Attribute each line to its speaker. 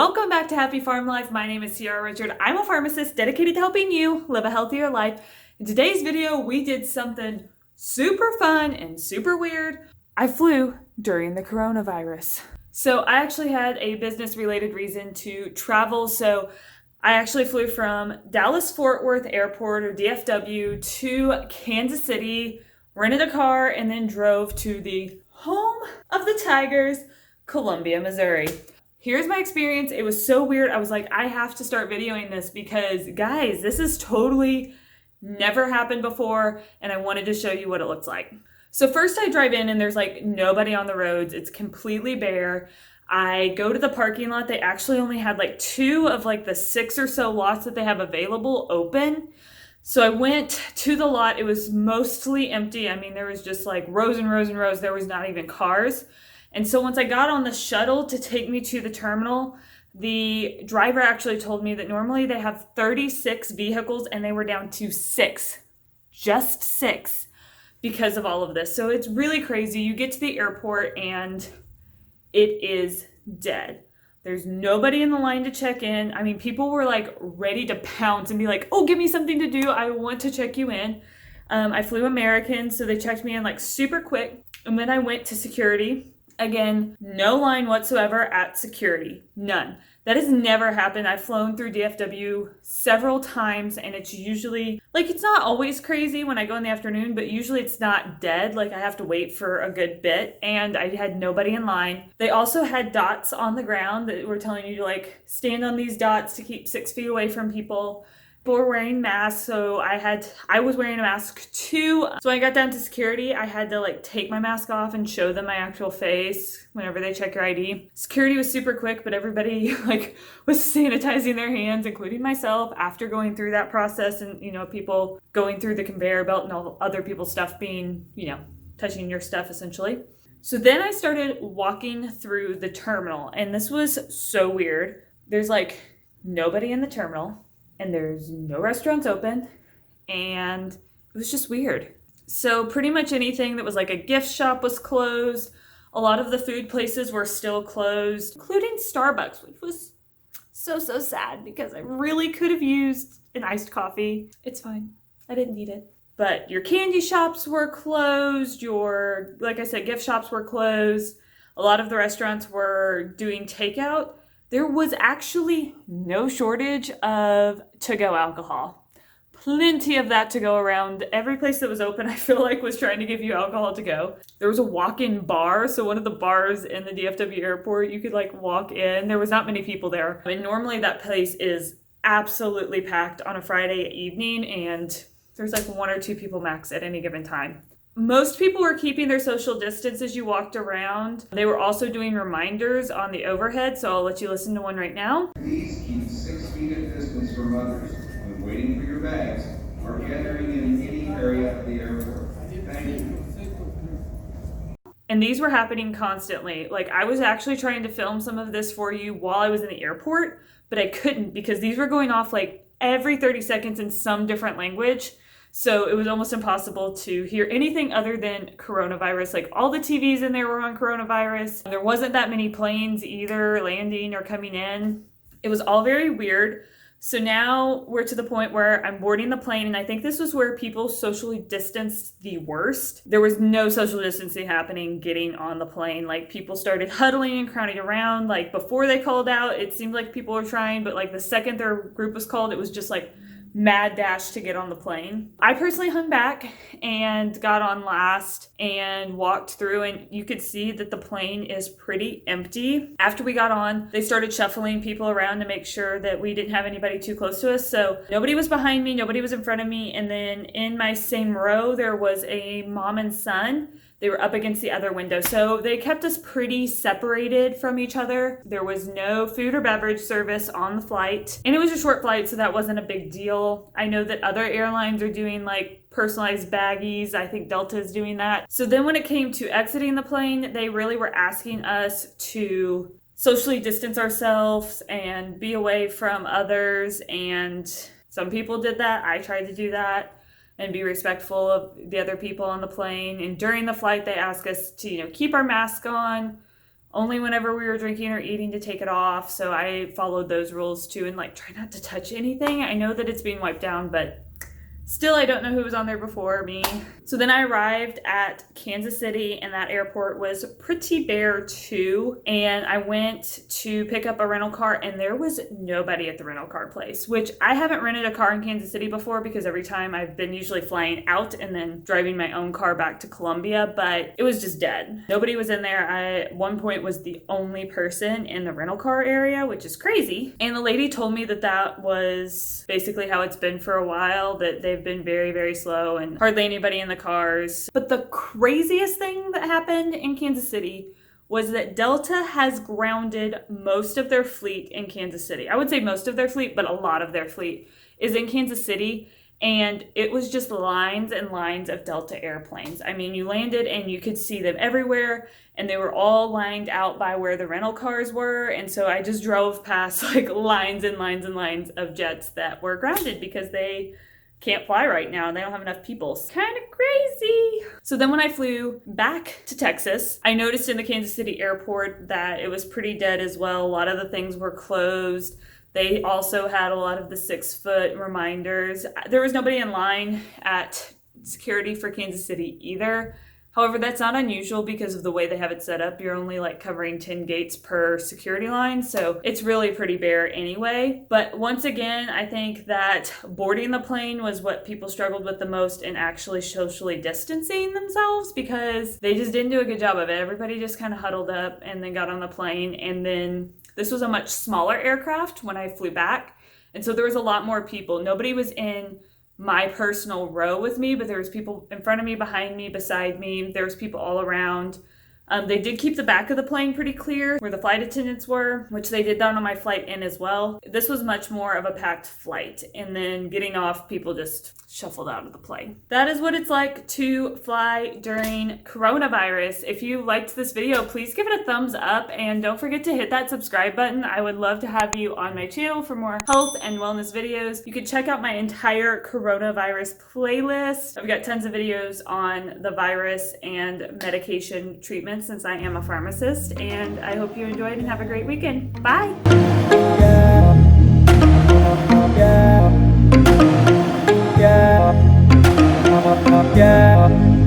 Speaker 1: Welcome back to Happy Farm Life. My name is Ciara Richard. I'm a pharmacist dedicated to helping you live a healthier life. In today's video, we did something super fun and super weird. I flew during the coronavirus. So I actually had a business-related reason to travel. So I actually flew from Dallas-Fort Worth Airport, or DFW, to Kansas City, rented a car, and then drove to the home of the Tigers, Columbia, Missouri. Here's my experience. It was so weird. I was like, I have to start videoing this because, guys, this has totally never happened before, and I wanted to show you what it looks like. So first I drive in, and there's like nobody on the roads. It's completely bare. I go to the parking lot. They actually only had like 2 of like the 6 or so lots that they have available open. So I went to the lot. It was mostly empty. I mean, there was just like rows and rows and rows. There was not even cars. And so once I got on the shuttle to take me to the terminal, the driver actually told me that normally they have 36 vehicles and they were down to 6, just 6, because of all of this. So it's really crazy. You get to the airport and it is dead. There's nobody in the line to check in. I mean, people were like ready to pounce and be like, oh, give me something to do. I want to check you in. I flew American, so they checked me in like super quick. And then I went to security. Again, no line whatsoever at security, none. That has never happened. I've flown through DFW several times, and it's usually, like, it's not always crazy when I go in the afternoon, but usually it's not dead. Like, I have to wait for a good bit, and I had nobody in line. They also had dots on the ground that were telling you to, like, stand on these dots to keep 6 feet away from people. People were wearing masks, so I was wearing a mask too. So when I got down to security, I had to like take my mask off and show them my actual face whenever they check your ID. Security was super quick, but everybody like was sanitizing their hands, including myself, after going through that process, and people going through the conveyor belt and all other people's stuff being, touching your stuff essentially. So then I started walking through the terminal, and this was so weird. There's like nobody in the terminal, and there's no restaurants open, and it was just weird. So pretty much anything that was like a gift shop was closed. A lot of the food places were still closed, including Starbucks, which was so sad because I really could have used an iced coffee. It's fine. I didn't need it. But your candy shops were closed. Like I said, gift shops were closed. A lot of the restaurants were doing takeout. There was actually no shortage of to-go alcohol. Plenty of that to go around. Every place that was open, I feel like, was trying to give you alcohol to go. There was a walk-in bar, so one of the bars in the DFW airport, you could like walk in. There was not many people there. I mean, normally that place is absolutely packed on a Friday evening, and there's like 1 or 2 people max at any given time. Most people were keeping their social distance as you walked around. They were also doing reminders on the overhead, so I'll let you listen to one right now.
Speaker 2: Please keep 6 feet of distance from others when waiting for your bags or gathering in any area of the airport. Thank you.
Speaker 1: And these were happening constantly. Like, I was actually trying to film some of this for you while I was in the airport, but I couldn't because these were going off like every 30 seconds in some different language. So it was almost impossible to hear anything other than coronavirus. Like, all the TVs in there were on coronavirus. There wasn't that many planes either landing or coming in. It was all very weird. So now we're to the point where I'm boarding the plane, and I think this was where people socially distanced the worst. There was no social distancing happening getting on the plane. Like, people started huddling and crowding around. Like, before they called out, it seemed like people were trying, but like the second their group was called, it was just like mad dash to get on the plane. I personally hung back and got on last and walked through, and you could see that the plane is pretty empty. After we got on, they started shuffling people around to make sure that we didn't have anybody too close to us. So nobody was behind me, nobody was in front of me, and then in my same row there was a mom and son. They were up against the other window. So they kept us pretty separated from each other. There was no food or beverage service on the flight. And it was a short flight, so that wasn't a big deal. I know that other airlines are doing like personalized baggies. I think Delta is doing that. So then when it came to exiting the plane, they really were asking us to socially distance ourselves and be away from others. And some people did that. I tried to do that and be respectful of the other people on the plane. And during the flight, they asked us to, keep our mask on, only whenever we were drinking or eating to take it off. So I followed those rules too, and like try not to touch anything. I know that it's being wiped down, but still, I don't know who was on there before me. So then I arrived at Kansas City, and that airport was pretty bare too. And I went to pick up a rental car, and there was nobody at the rental car place, which I haven't rented a car in Kansas City before because every time I've been usually flying out and then driving my own car back to Columbia, but it was just dead. Nobody was in there. I, at one point, was the only person in the rental car area, which is crazy. And the lady told me that that was basically how it's been for a while, that they've been very, very slow and hardly anybody in the cars. But the craziest thing that happened in Kansas City was that Delta has grounded most of their fleet in Kansas City. I would say most of their fleet, but a lot of their fleet is in Kansas City. And it was just lines and lines of Delta airplanes. I mean, you landed and you could see them everywhere, and they were all lined out by where the rental cars were. And so I just drove past like lines and lines and lines of jets that were grounded because they can't fly right now. They don't have enough people. It's kind of crazy. So then when I flew back to Texas, I noticed in the Kansas City airport that it was pretty dead as well. A lot of the things were closed. They also had a lot of the 6-foot reminders. There was nobody in line at security for Kansas City either. However, that's not unusual because of the way they have it set up. You're only like covering 10 gates per security line, so it's really pretty bare anyway. But once again, I think that boarding the plane was what people struggled with the most in actually socially distancing themselves, because they just didn't do a good job of it. Everybody just kind of huddled up and then got on the plane. And then this was a much smaller aircraft when I flew back, and so there was a lot more people. Nobody was in my personal row with me, but there was people in front of me, behind me, beside me. There was people all around. They did keep the back of the plane pretty clear where the flight attendants were, which they did that on my flight in as well. This was much more of a packed flight. And then getting off, people just shuffled out of the plane. That is what it's like to fly during coronavirus. If you liked this video, please give it a thumbs up, and don't forget to hit that subscribe button. I would love to have you on my channel for more health and wellness videos. You can check out my entire coronavirus playlist. I've got tons of videos on the virus and medication treatment since I am a pharmacist, and I hope you enjoyed and have a great weekend. Bye!
Speaker 3: Yeah.